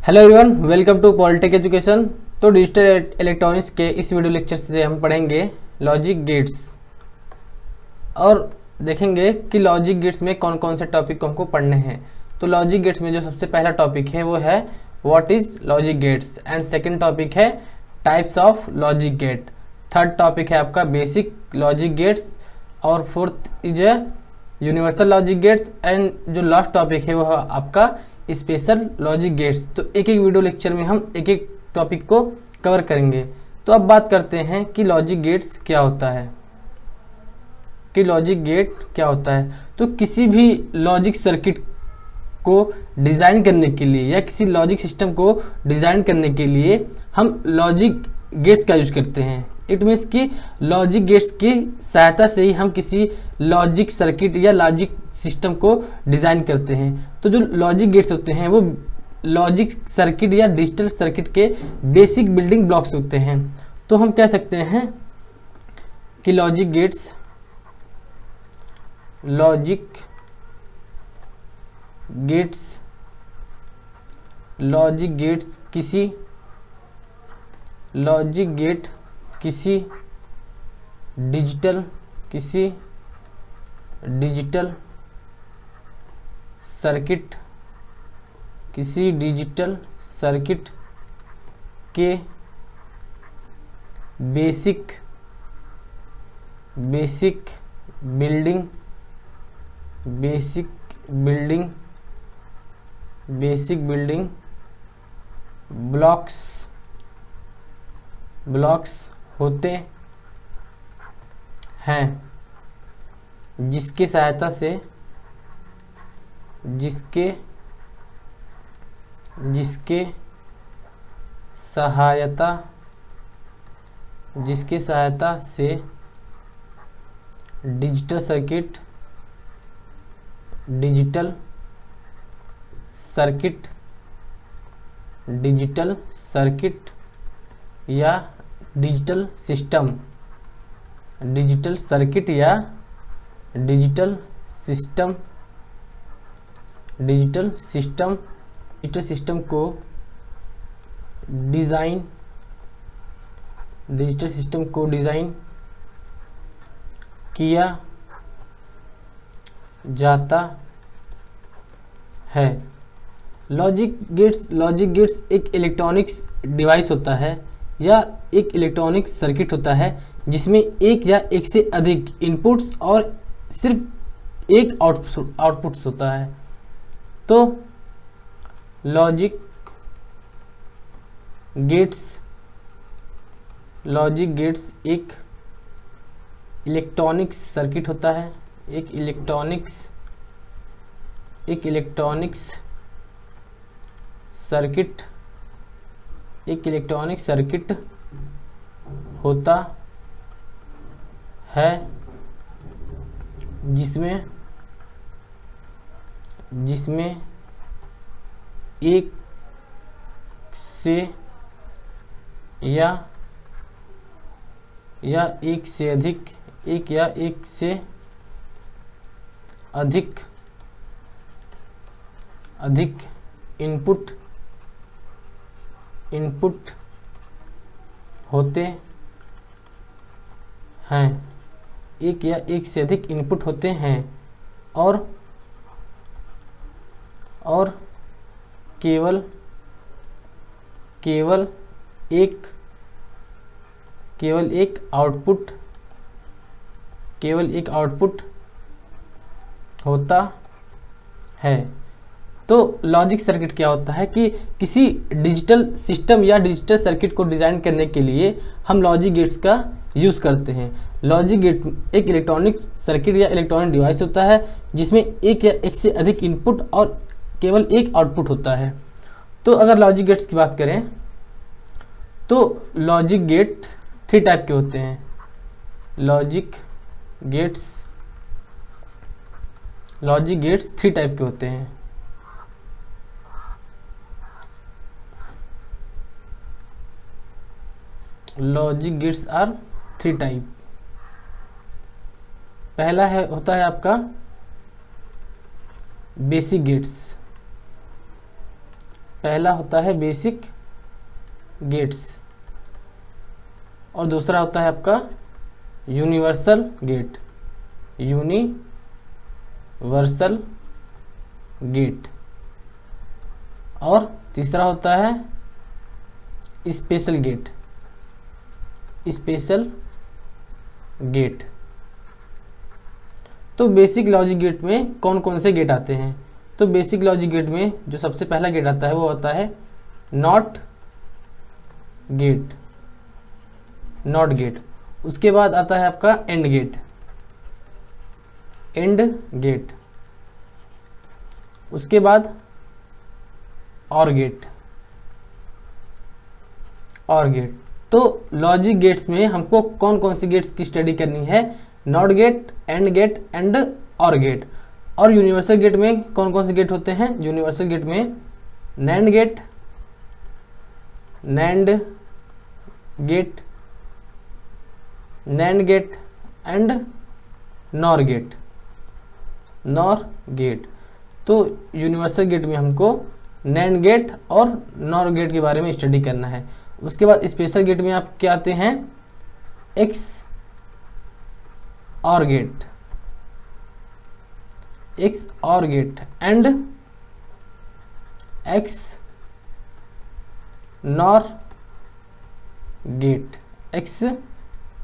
Hello everyone, welcome to Polytech education. तो digital electronics के इस वीडियो लेक्चर से हम पढ़ेंगे लॉजिक गेट्स और देखेंगे कि लॉजिक गेट्स में कौन कौन से टॉपिक को हमको पढ़ने हैं। तो लॉजिक गेट्स में जो सबसे पहला टॉपिक है वो है what is logic gates, and second topic है types of logic gate, third topic है आपका बेसिक लॉजिक गेट्स और fourth is universal logic gates, and जो लास्ट टॉपिक है वो है आपका स्पेशल लॉजिक गेट्स। तो एक एक वीडियो लेक्चर में हम एक एक टॉपिक को कवर करेंगे। तो अब बात करते हैं कि लॉजिक गेट्स क्या होता है। तो किसी भी लॉजिक सर्किट को डिज़ाइन करने के लिए या किसी लॉजिक सिस्टम को डिज़ाइन करने के लिए हम लॉजिक गेट्स का यूज करते हैं। इट मीन्स कि लॉजिक गेट्स की सहायता से ही हम किसी लॉजिक सर्किट या लॉजिक सिस्टम को डिज़ाइन करते हैं। तो जो लॉजिक गेट्स होते हैं वो लॉजिक सर्किट या डिजिटल सर्किट के बेसिक बिल्डिंग ब्लॉक्स होते हैं। तो हम कह सकते हैं कि लॉजिक गेट्स किसी डिजिटल सर्किट के बेसिक बिल्डिंग ब्लॉक्स होते हैं, जिसके सहायता से डिजिटल सर्किट या डिजिटल सिस्टम को डिज़ाइन किया जाता है। लॉजिक गेट्स एक इलेक्ट्रॉनिक्स डिवाइस होता है या एक इलेक्ट्रॉनिक सर्किट होता है जिसमें एक या एक से अधिक इनपुट्स और सिर्फ एक आउटपुट्स होता है। तो लॉजिक गेट्स एक इलेक्ट्रॉनिक सर्किट होता है, एक इलेक्ट्रॉनिक सर्किट होता है जिसमें एक या एक से अधिक इनपुट होते हैं, और केवल एक आउटपुट होता है। तो लॉजिक सर्किट क्या होता है कि किसी डिजिटल सिस्टम या डिजिटल सर्किट को डिज़ाइन करने के लिए हम लॉजिक गेट्स का यूज़ करते हैं। लॉजिक गेट एक इलेक्ट्रॉनिक सर्किट या इलेक्ट्रॉनिक डिवाइस होता है जिसमें एक या एक से अधिक इनपुट और केवल एक आउटपुट होता है। तो अगर लॉजिक गेट्स की बात करें तो लॉजिक गेट 3 टाइप के होते हैं। लॉजिक गेट्स 3 टाइप के होते हैं। Logic gates are 3 type. पहला होता है आपका बेसिक गेट्स। पहला होता है बेसिक गेट्स और दूसरा होता है आपका यूनिवर्सल गेट, यूनिवर्सल गेट, और तीसरा होता है स्पेशल गेट, स्पेशल गेट। तो बेसिक लॉजिक गेट में कौन कौन से गेट आते हैं? तो बेसिक लॉजिक गेट में जो सबसे पहला गेट आता है वो होता है नॉट गेट, नॉट गेट। उसके बाद आता है आपका एंड गेट, एंड गेट। उसके बाद और गेट, और गेट। तो लॉजिक गेट्स में हमको कौन कौन सी गेट्स की स्टडी करनी है? Not gate, and gate and or gate. और यूनिवर्सल गेट में कौन कौन से गेट होते हैं? यूनिवर्सल गेट में nand gate, nand gate, nand gate and nor gate, nor gate. तो यूनिवर्सल गेट में हमको नैंड गेट और नॉर गेट के बारे में स्टडी करना है। उसके बाद स्पेशल गेट में आप क्या आते हैं? X or gate, x or gate and x nor gate, x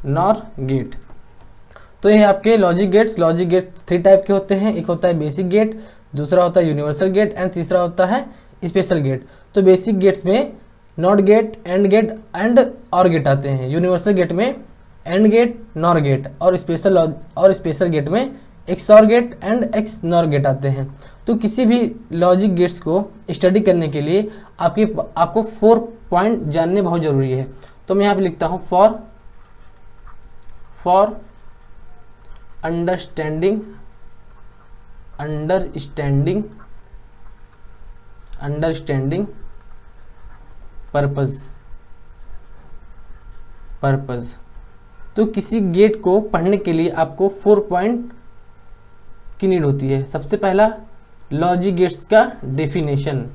nor gate. तो ये आपके logic gates. Logic gate 3 type के होते हैं, एक होता है बेसिक गेट, दूसरा होता है यूनिवर्सल गेट एंड तीसरा होता है स्पेशल गेट। तो बेसिक गेट्स में not gate, and gate and or gate आते हैं। यूनिवर्सल गेट में एंड गेट, नॉर गेट और स्पेशल गेट में x or gate and x nor gate आते हैं। तो किसी भी लॉजिक गेट्स को स्टडी करने के लिए आपको 4 पॉइंट जानने बहुत ज़रूरी है। तो मैं यहाँ पे लिखता हूँ फॉर अंडरस्टैंडिंग पर्पस। तो किसी गेट को पढ़ने के लिए आपको 4 पॉइंट की नीड होती है। सबसे पहला लॉजिक गेट्स का डेफिनेशन,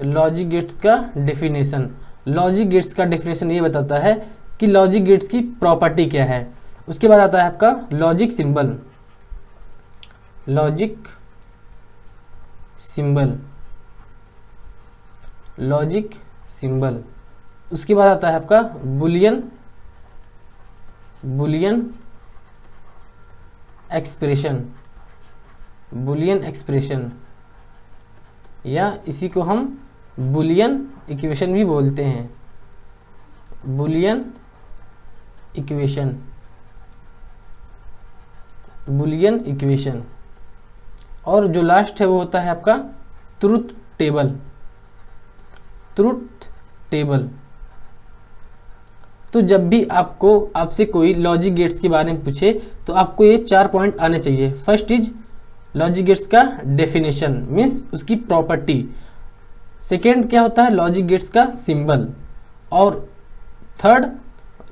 लॉजिक गेट्स का डेफिनेशन। लॉजिक गेट्स का डेफिनेशन ये बताता है कि लॉजिक गेट्स की प्रॉपर्टी क्या है। उसके बाद आता है आपका logic symbol, logic symbol, logic symbol. उसके बाद आता है आपका बुलियन एक्सप्रेशन, बुलियन एक्सप्रेशन, या इसी को हम बुलियन इक्वेशन भी बोलते हैं, बुलियन इक्वेशन, बुलियन इक्वेशन। और जो लास्ट है वो होता है आपका ट्रुथ टेबल, ट्रुथ टेबल। तो जब भी आपसे कोई लॉजिक गेट्स के बारे में पूछे तो आपको ये 4 पॉइंट आने चाहिए। फर्स्ट इज लॉजिक गेट्स का डेफिनेशन, मीन्स उसकी प्रॉपर्टी। सेकेंड क्या होता है? लॉजिक गेट्स का सिंबल। और थर्ड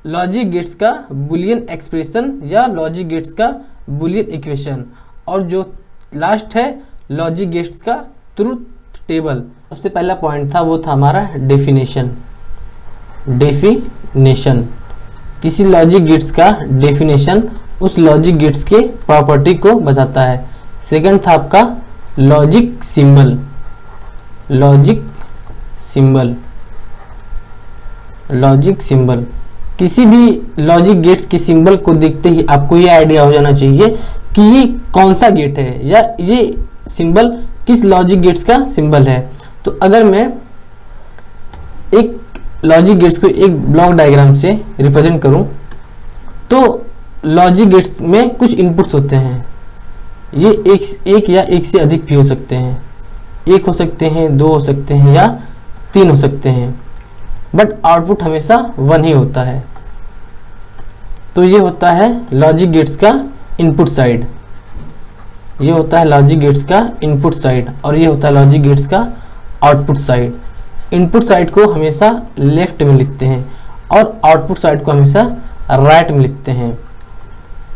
लॉजिक गेट्स का बुलियन एक्सप्रेशन या लॉजिक गेट्स का बुलियन इक्वेशन। और जो लास्ट है लॉजिक गेट्स का ट्रुथ टेबल। सबसे पहला पॉइंट था वो था हमारा डेफिनेशन, डेफिनेशन। किसी लॉजिक गेट्स का डेफिनेशन उस लॉजिक गेट्स के प्रॉपर्टी को बताता है। सेकंड था आपका logic symbol, logic symbol, logic symbol. किसी भी लॉजिक गेट्स के सिंबल को देखते ही आपको ये आइडिया हो जाना चाहिए कि ये कौन सा गेट है या ये सिंबल किस लॉजिक गेट्स का सिंबल है। तो अगर मैं एक लॉजिक गेट्स को एक ब्लॉक डायग्राम से रिप्रेजेंट करूं तो लॉजिक गेट्स में कुछ इनपुट्स होते हैं। ये एक या एक से अधिक भी हो सकते हैं, 1 हो सकते हैं, 2 हो सकते हैं या 3 हो सकते हैं, बट आउटपुट हमेशा 1 ही होता है। तो ये होता है लॉजिक गेट्स का इनपुट साइड, ये होता है लॉजिक गेट्स का इनपुट साइड और ये होता है लॉजिक गेट्स का आउटपुट साइड। इनपुट साइड को हमेशा लेफ्ट में लिखते हैं और आउटपुट साइड को हमेशा राइट में लिखते हैं।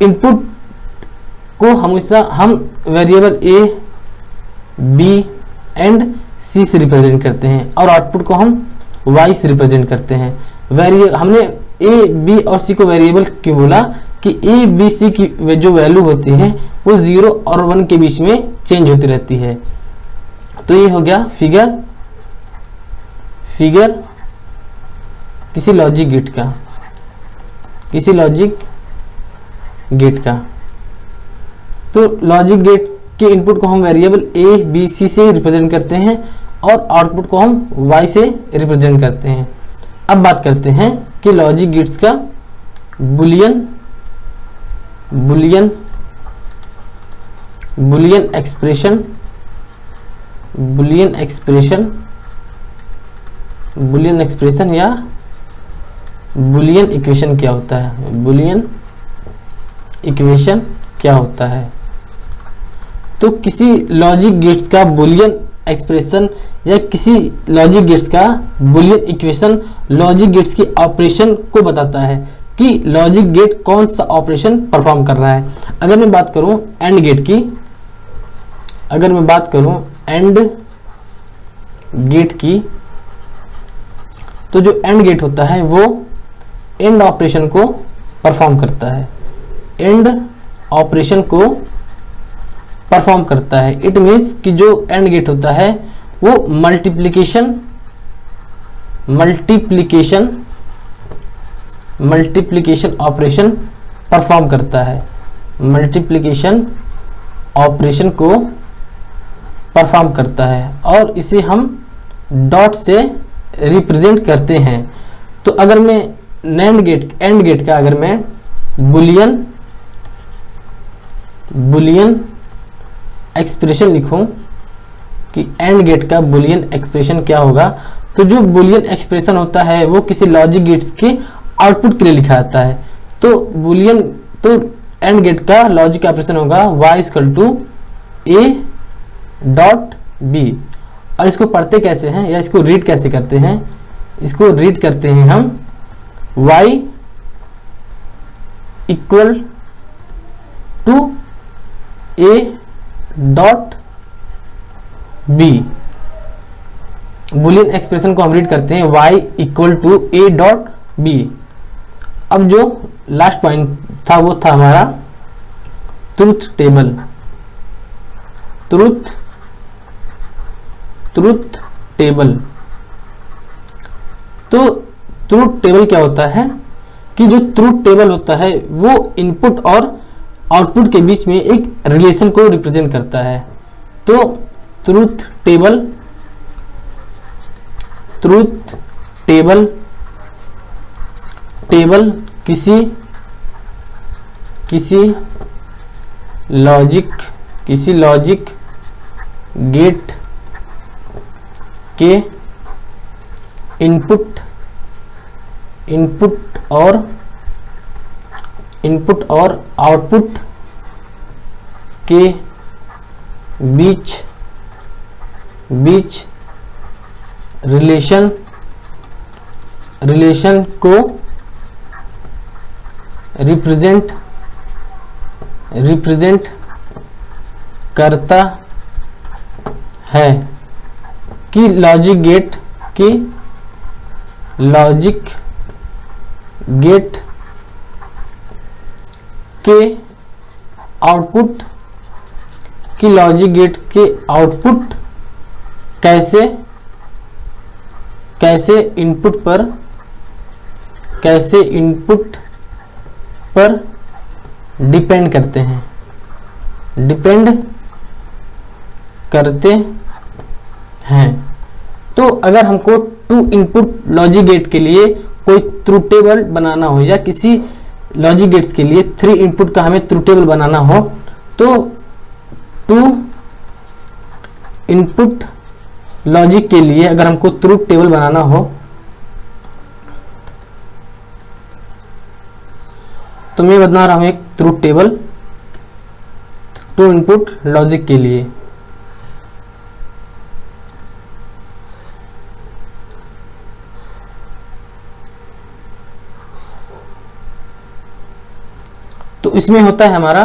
इनपुट को हमेशा हम वेरिएबल ए, बी एंड सी से रिप्रेजेंट करते हैं, और आउटपुट को हम वाई से रिप्रेजेंट करते हैं। हमने ए बी और सी को वेरिएबल क्यों बोला कि ए बी सी की जो वैल्यू होती है वो 0 और 1 के बीच में चेंज होती रहती है। तो ये हो गया फिगर किसी लॉजिक गेट का। तो लॉजिक गेट के इनपुट को हम वेरिएबल ए बी सी से रिप्रेजेंट करते हैं और आउटपुट को हम वाई से रिप्रेजेंट करते हैं। अब बात करते हैं कि लॉजिक गेट्स का बुलियन एक्सप्रेशन या बुलियन इक्वेशन क्या होता है। बुलियन इक्वेशन क्या होता है? तो किसी लॉजिक गेट्स का बुलियन एक्सप्रेशन या किसी लॉजिक गेट्स का बुलियन इक्वेशन लॉजिक गेट्स की ऑपरेशन को बताता है कि लॉजिक गेट कौन सा ऑपरेशन परफॉर्म कर रहा है। अगर मैं बात करूं एंड गेट की, तो जो एंड गेट होता है वो एंड ऑपरेशन को परफॉर्म करता है। इट मीन्स कि जो एंड गेट होता है वो मल्टीप्लिकेशन ऑपरेशन परफॉर्म करता है। मल्टीप्लिकेशन ऑपरेशन को परफॉर्म करता है और इसे हम डॉट से रिप्रेजेंट करते हैं। तो अगर मैं एंड गेट का अगर मैं बुलियन एक्सप्रेशन लिखूं कि एंड गेट का बुलियन एक्सप्रेशन क्या होगा, तो जो बुलियन एक्सप्रेशन होता है वो किसी लॉजिक गेट्स के आउटपुट के लिए लिखा जाता है। तो एंड गेट का लॉजिक ऑपरेशन होगा y = a डॉट b। और इसको पढ़ते कैसे हैं या इसको रीड कैसे करते हैं? इसको रीड करते हैं हम y = a dot b। Boolean expression को हम रीड करते हैं y = a डॉट b। अब जो लास्ट पॉइंट था वो था हमारा ट्रूथ टेबल। तो ट्रूथ टेबल क्या होता है कि जो ट्रूथ टेबल होता है वो इनपुट और आउटपुट के बीच में एक रिलेशन को रिप्रेजेंट करता है। तो ट्रूथ टेबल किसी लॉजिक गेट के इनपुट और आउटपुट के बीच रिलेशन को रिप्रेजेंट करता है कि लॉजिक गेट के आउटपुट कैसे इनपुट पर डिपेंड करते हैं। तो अगर हमको 2 इनपुट लॉजिक गेट के लिए कोई ट्रूथ टेबल बनाना हो या किसी लॉजिक गेट्स के लिए 3 इनपुट का हमें ट्रूथ टेबल बनाना हो, तो 2 इनपुट लॉजिक के लिए अगर हमको ट्रूथ टेबल बनाना हो तो मैं बना रहा हूं एक ट्रूथ टेबल 2 इनपुट लॉजिक के लिए। तो इसमें होता है हमारा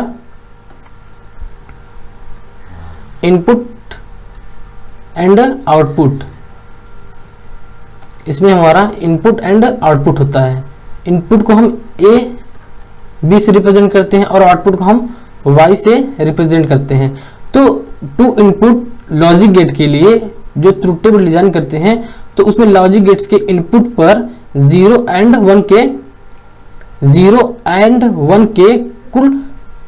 इनपुट एंड एंड आउटपुट, इसमें हमारा इनपुट एंड आउटपुट होता है। इनपुट को हम ए बी से रिप्रेजेंट करते हैं और आउटपुट को हम वाई से रिप्रेजेंट करते हैं। तो टू इनपुट लॉजिक गेट के लिए जो ट्रुथ टेबल डिजाइन करते हैं तो उसमें लॉजिक गेट्स के इनपुट पर 0 एंड 1 के कुल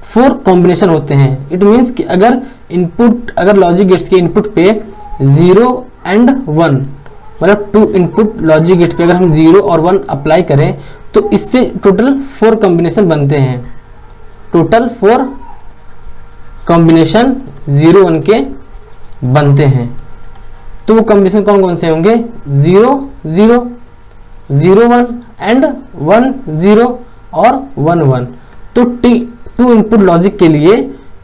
4 कॉम्बिनेशन होते हैं। इट मीन्स कि अगर लॉजिक गेट्स के इनपुट पे 0 एंड 1 मतलब 2 इनपुट लॉजिक गेट पे अगर हम 0 और 1 अप्लाई करें तो इससे टोटल 4 कॉम्बिनेशन बनते हैं। टोटल 4 कॉम्बिनेशन 0 1 के बनते हैं। तो वो कॉम्बिनेशन कौन कौन से होंगे? 0 0 0 1 एंड 1 0 और 1 1। तो 2 इनपुट लॉजिक के लिए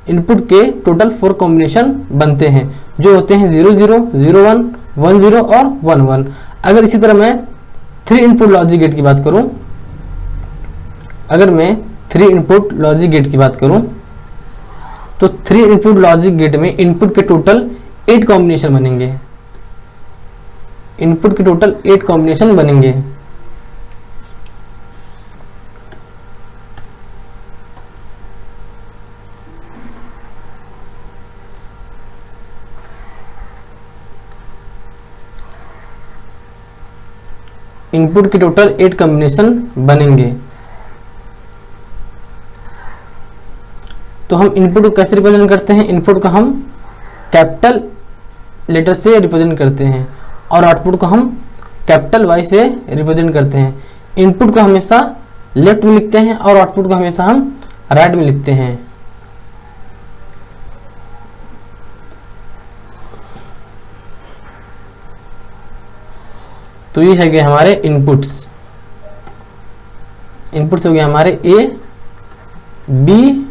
इनपुट के टोटल 4 कॉम्बिनेशन बनते हैं जो होते हैं 0 0 0 1 1 0 और 1 1। अगर इसी तरह मैं 3 इनपुट लॉजिक गेट की बात करूं, अगर मैं 3 इनपुट लॉजिक गेट की बात करूं तो 3 इनपुट लॉजिक गेट में इनपुट के टोटल 8 कॉम्बिनेशन बनेंगे। इनपुट के टोटल 8 कॉम्बिनेशन बनेंगे। इनपुट के टोटल 8 कॉम्बिनेशन बनेंगे। तो हम इनपुट को कैसे रिप्रेजेंट करते हैं? इनपुट को हम कैपिटल लेटर से रिप्रेजेंट करते हैं और आउटपुट को हम कैपिटल वाई से रिप्रेजेंट करते हैं। इनपुट को हमेशा लेफ्ट में लिखते हैं और आउटपुट को हमेशा हम राइट में लिखते हैं। तो ये है गए हमारे इनपुट्स। इनपुट्स हो गए हमारे ए बी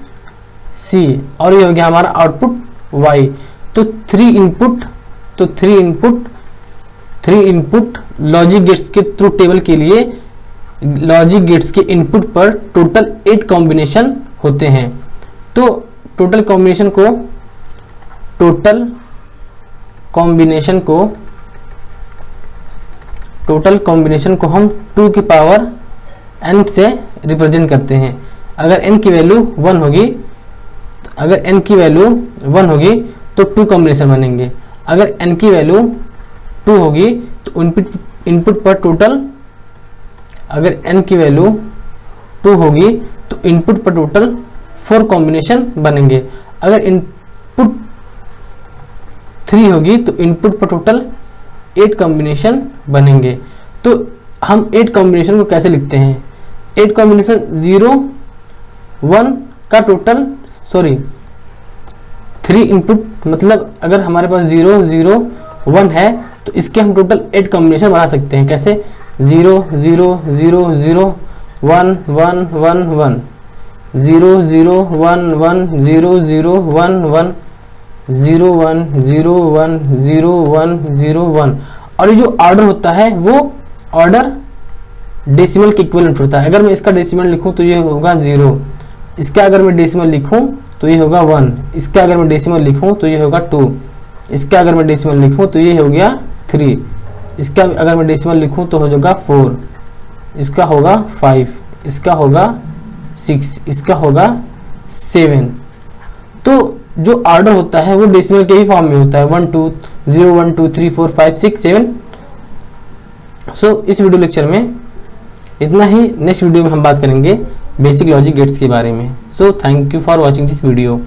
सी और ये हो गया हमारा आउटपुट वाई। तो 3 इनपुट लॉजिक गेट्स के ट्रुथ टेबल के लिए लॉजिक गेट्स के इनपुट पर टोटल 8 कॉम्बिनेशन होते हैं। तो टोटल कॉम्बिनेशन को हम 2 की पावर n से रिप्रेजेंट करते हैं। अगर n की वैल्यू 1 होगी तो 2 कॉम्बिनेशन बनेंगे। अगर n की वैल्यू 2 होगी तो इनपुट पर टोटल 4 कॉम्बिनेशन बनेंगे। अगर इनपुट 3 होगी तो इनपुट पर टोटल 8 कॉम्बिनेशन बनेंगे। तो हम 8 कॉम्बिनेशन को कैसे लिखते हैं? 8 कॉम्बिनेशन 0 1 का टोटल 3 इनपुट मतलब अगर हमारे पास 0 0 1 है तो इसके हम टोटल 8 कॉम्बिनेशन बना सकते हैं। कैसे? 0 0 0 0 1 1 1 1 0 0 1 1 0 0 1 1 0 1 0 1 0 1 0 1। और ये जो ऑर्डर होता है वो ऑर्डर डेसिमल के इक्विवेलेंट होता है। अगर मैं इसका डेसिमल लिखूं तो ये होगा 0, इसका अगर मैं डेसिमल लिखूं तो ये होगा 1, इसका अगर मैं डेसिमल लिखूं तो ये होगा 2, इसका अगर मैं डेसिमल लिखूं तो ये हो गया 3, इसका अगर मैं डेसिमल लिखूं तो हो जाएगा 4, इसका होगा 5, इसका होगा 6, इसका होगा 7। तो जो ऑर्डर होता है वो डेसिमल के ही फॉर्म में होता है 1 2 0 1 2 3 4 5 6 7। सो इस वीडियो लेक्चर में इतना ही। नेक्स्ट वीडियो में हम बात करेंगे बेसिक लॉजिक गेट्स के बारे में। So thank you for watching this video.